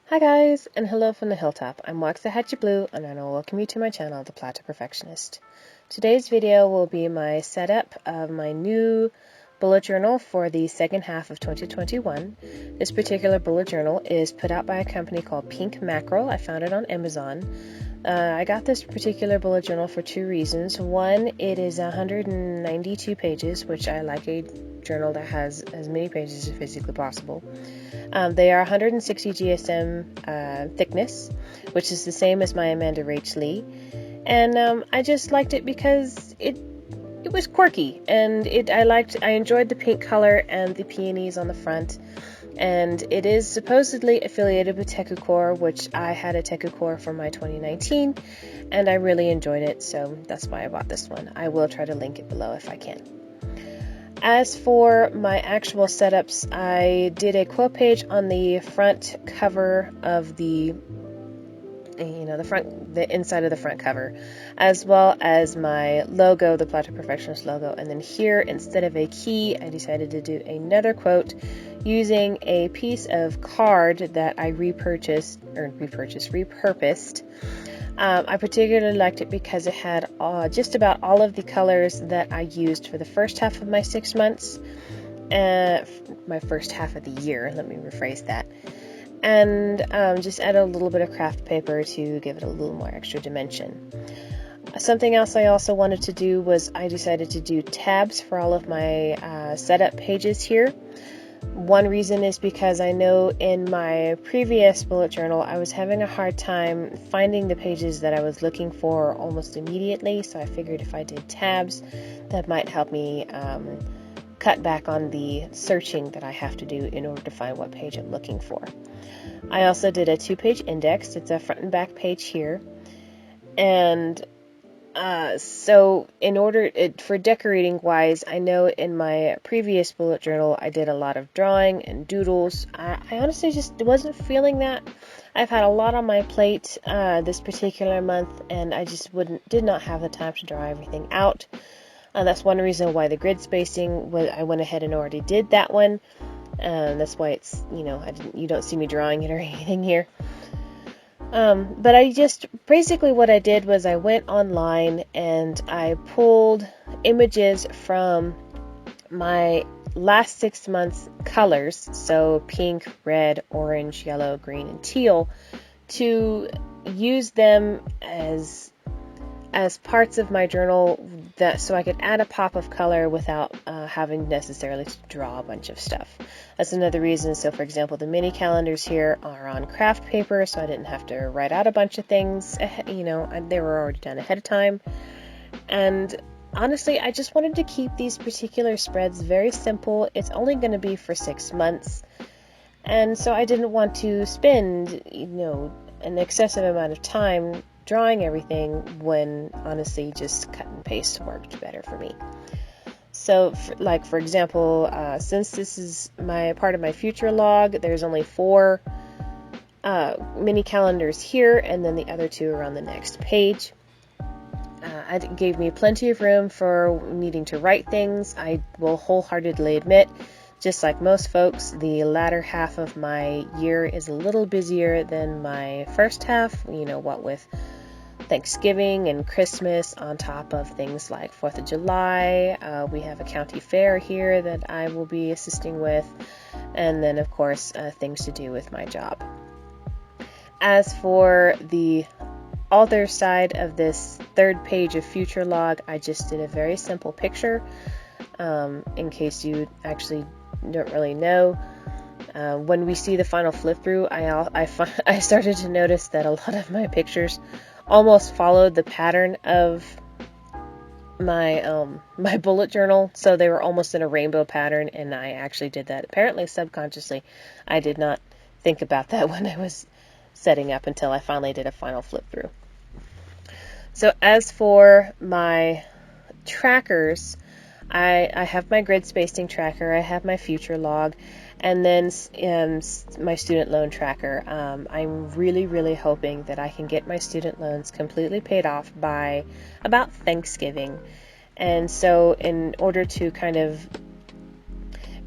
Hi guys, and hello from the hilltop. I'm Blue, and I want to welcome you to my channel, The Platter Perfectionist. Today's video will be my setup of my new bullet journal for the second half of 2021. This particular bullet journal is put out by a company called Pink Mackerel. I found it on Amazon. I got this particular bullet journal for two reasons. One, it is 192 pages, which I like a journal that has as many pages as physically possible. They are 160 GSM thickness, which is the same as my Amanda Rach Lee. And I just liked it because it was quirky, and I enjoyed the pink color and the peonies on the front. And it is supposedly affiliated with TekuCore, which I had a TekuCore for my 2019, and I really enjoyed it, so that's why I bought this one. I will try to link it below if I can. As for my actual setups, I did a quilt page on the front cover of the inside of the front cover, as well as my logo, the Platter Perfectionist logo. And then here, instead of a key, I decided to do another quote using a piece of card that I repurposed. I particularly liked it because it had just about all of the colors that I used for the first half of my 6 months, my first half of the year, let me rephrase that, and just add a little bit of craft paper to give it a little more extra dimension. Something else I also wanted to do was I decided to do tabs for all of my setup pages here. One reason is because I know in my previous bullet journal I was having a hard time finding the pages that I was looking for almost immediately, so I figured if I did tabs that might help me cut back on the searching that I have to do in order to find what page I'm looking for. I also did a 2-page index. It's a front and back page here, and so in order for decorating wise, I know in my previous bullet journal I did a lot of drawing and doodles. I honestly just wasn't feeling that. I've had a lot on my plate this particular month, and I just did not have the time to draw everything out. That's one reason why the grid spacing I went ahead and already did that one. That's why it's, you don't see me drawing it or anything here. But basically what I did was I went online and I pulled images from my last 6 months colors, so pink, red, orange, yellow, green, and teal, to use them as parts of my journal, so I could add a pop of color without having necessarily to draw a bunch of stuff. That's another reason. So for example, the mini calendars here are on craft paper, so I didn't have to write out a bunch of things. They were already done ahead of time. And honestly, I just wanted to keep these particular spreads very simple. It's only going to be for 6 months. And so I didn't want to spend, an excessive amount of time drawing everything when honestly just cut and paste worked better for me. So for example, since this is part of my future log, there's only 4 mini calendars here, and then the other 2 are on the next page. It gave me plenty of room for needing to write things. I will wholeheartedly admit, just like most folks, the latter half of my year is a little busier than my first half, what with Thanksgiving and Christmas on top of things like 4th of July. We have a county fair here that I will be assisting with, and then of course things to do with my job. As for the other side of this 3rd page of future log, I just did a very simple picture in case you actually don't really know. When we see the final flip through, I started to notice that a lot of my pictures almost followed the pattern of my my bullet journal, so they were almost in a rainbow pattern, and I actually did that apparently subconsciously. I did not think about that when I was setting up until I finally did a final flip through. So as for my trackers, I have my grid spacing tracker, I have my future log, and then my student loan tracker. I'm really hoping that I can get my student loans completely paid off by about Thanksgiving. And so in order to kind of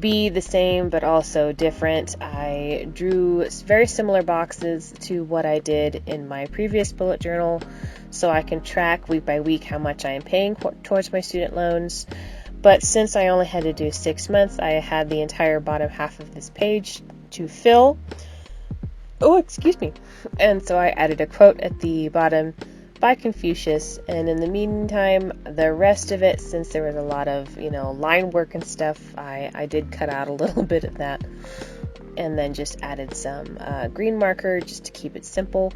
be the same but also different. I drew very similar boxes to what I did in my previous bullet journal, so I can track week by week how much I am paying towards my student loans. But since I only had to do 6 months, I had the entire bottom half of this page to fill. Oh, excuse me. And so I added a quote at the bottom by Confucius, and in the meantime, the rest of it, since there was a lot of, line work and stuff, I did cut out a little bit of that, and then just added some green marker just to keep it simple,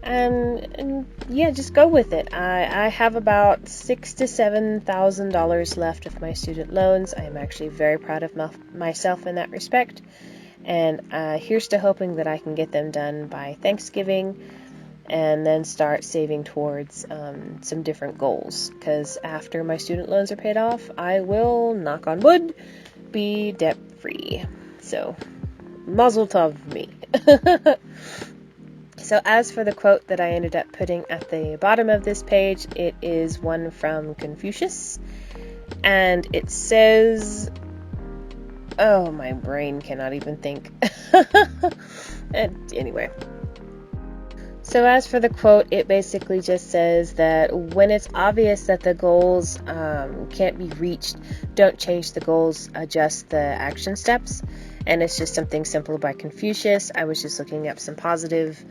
and yeah, just go with it. I have about $6,000 to $7,000 left of my student loans. I am actually very proud of myself in that respect, and here's to hoping that I can get them done by Thanksgiving, and then start saving towards some different goals, because after my student loans are paid off, I will, knock on wood, be debt free. So mazel tov me. So as for the quote that I ended up putting at the bottom of this page, it is one from Confucius, and it says, oh, my brain cannot even think. Anyway. So as for the quote, it basically just says that when it's obvious that the goals can't be reached, don't change the goals, adjust the action steps. And it's just something simple by Confucius. I was just looking up some positive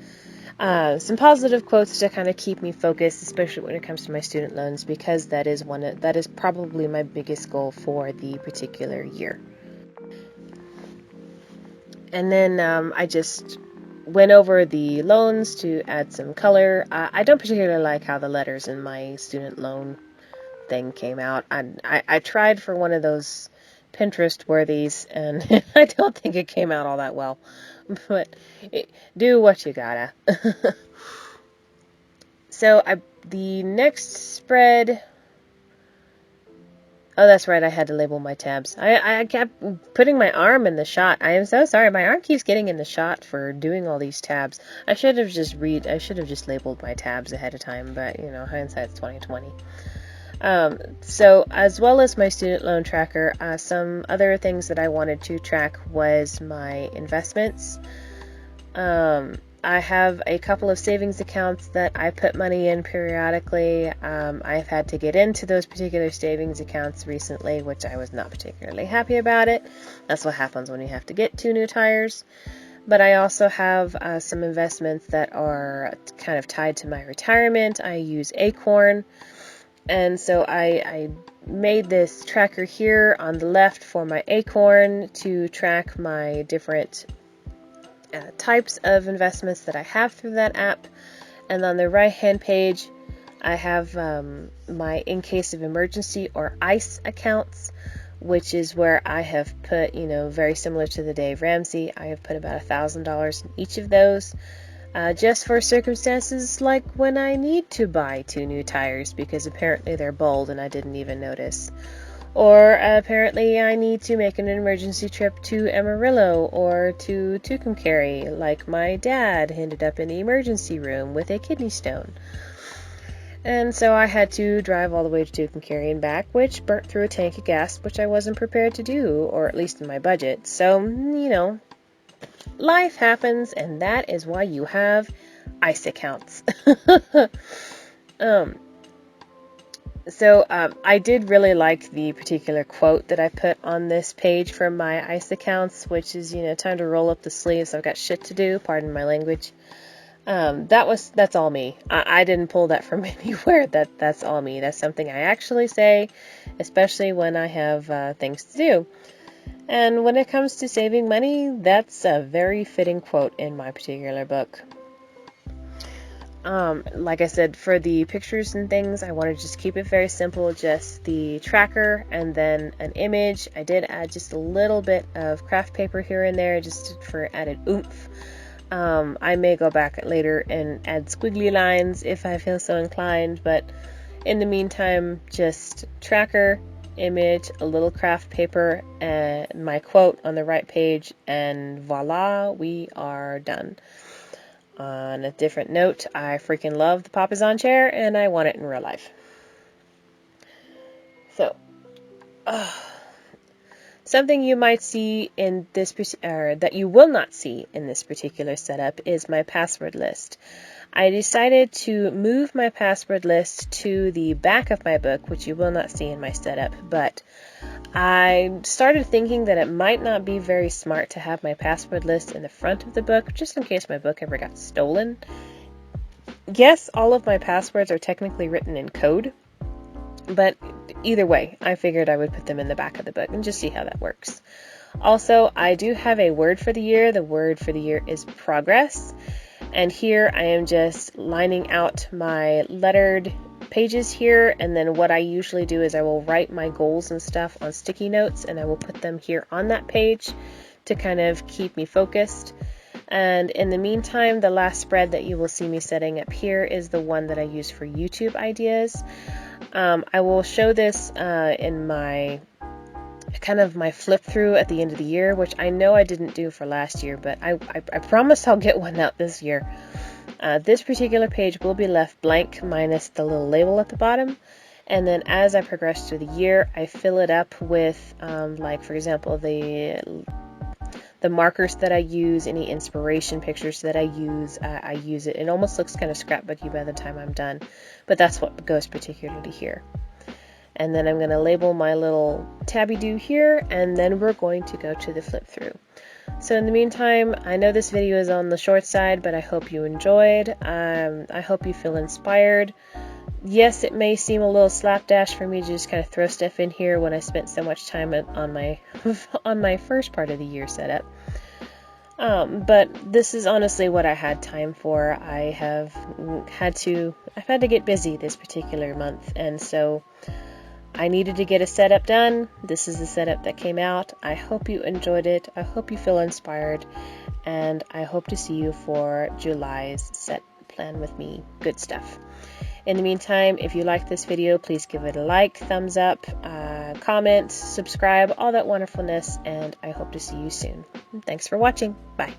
quotes to kind of keep me focused, especially when it comes to my student loans, because that is probably my biggest goal for the particular year. And then I just went over the loans to add some color. I don't particularly like how the letters in my student loan thing came out. I tried for one of those Pinterest worthies, and I don't think it came out all that well. But do what you gotta. So the next spread. Oh, that's right, I had to label my tabs. I kept putting my arm in the shot. I am so sorry. My arm keeps getting in the shot for doing all these tabs. I should have just labeled my tabs ahead of time, but, hindsight's 2020. So as well as my student loan tracker, some other things that I wanted to track was my investments. I have a couple of savings accounts that I put money in periodically. I've had to get into those particular savings accounts recently, which I was not particularly happy about it. That's what happens when you have to get 2 new tires. But I also have some investments that are kind of tied to my retirement. I use Acorn, and so I made this tracker here on the left for my Acorn to track my different types of investments that I have through that app. And on the right hand page, I have my in case of emergency or ICE accounts, which is where I have put, very similar to the Dave Ramsey, I have put about $1,000 in each of those, just for circumstances like when I need to buy 2 new tires because apparently they're bald and I didn't even notice. Or apparently I need to make an emergency trip to Amarillo or to Tucumcari, like my dad ended up in the emergency room with a kidney stone. And so I had to drive all the way to Tucumcari and back, which burnt through a tank of gas, which I wasn't prepared to do, or at least in my budget. So, life happens, and that is why you have ICE accounts. So I did really like the particular quote that I put on this page from my ICE accounts, which is, time to roll up the sleeves. I've got shit to do. Pardon my language. That's all me. I didn't pull that from anywhere. That's all me. That's something I actually say, especially when I have things to do. And when it comes to saving money, that's a very fitting quote in my particular book. Like I said, for the pictures and things, I want to just keep it very simple, just the tracker and then an image. I did add just a little bit of craft paper here and there just for added oomph. I may go back later and add squiggly lines if I feel so inclined, but in the meantime, just tracker, image, a little craft paper, and my quote on the right page, and voila, we are done. On a different note, I freaking love the Papasan chair, and I want it in real life. So, Something you might see in this, or that you will not see in this particular setup, is my password list. I decided to move my password list to the back of my book, which you will not see in my setup, but I started thinking that it might not be very smart to have my password list in the front of the book, just in case my book ever got stolen. Yes, all of my passwords are technically written in code, but either way, I figured I would put them in the back of the book and just see how that works. Also, I do have a word for the year. The word for the year is progress. And here I am just lining out my lettered pages here, and then what I usually do is I will write my goals and stuff on sticky notes, and I will put them here on that page to kind of keep me focused. And in the meantime, the last spread that you will see me setting up here is the one that I use for YouTube ideas. I will show this in my my flip through at the end of the year, which I know I didn't do for last year, but I promise I'll get one out this year. This particular page will be left blank minus the little label at the bottom, and then as I progress through the year, I fill it up with like, for example, the markers that I use, any inspiration pictures that I use it. It almost looks kind of scrapbooky by the time I'm done, but that's what goes particularly here. And then I'm going to label my little tabby do here, and then we're going to go to the flip through. So in the meantime, I know this video is on the short side, but I hope you enjoyed. I hope you feel inspired. Yes, it may seem a little slapdash for me to just kind of throw stuff in here when I spent so much time on my on my first part of the year setup. But this is honestly what I had time for. I've had to get busy this particular month, and so I needed to get a setup done. This is the setup that came out. I hope you enjoyed it. I hope you feel inspired, and I hope to see you for July's set plan with me. Good stuff. In the meantime, if you like this video, please give it a like, thumbs up, comment, subscribe, all that wonderfulness, and I hope to see you soon. Thanks for watching. Bye.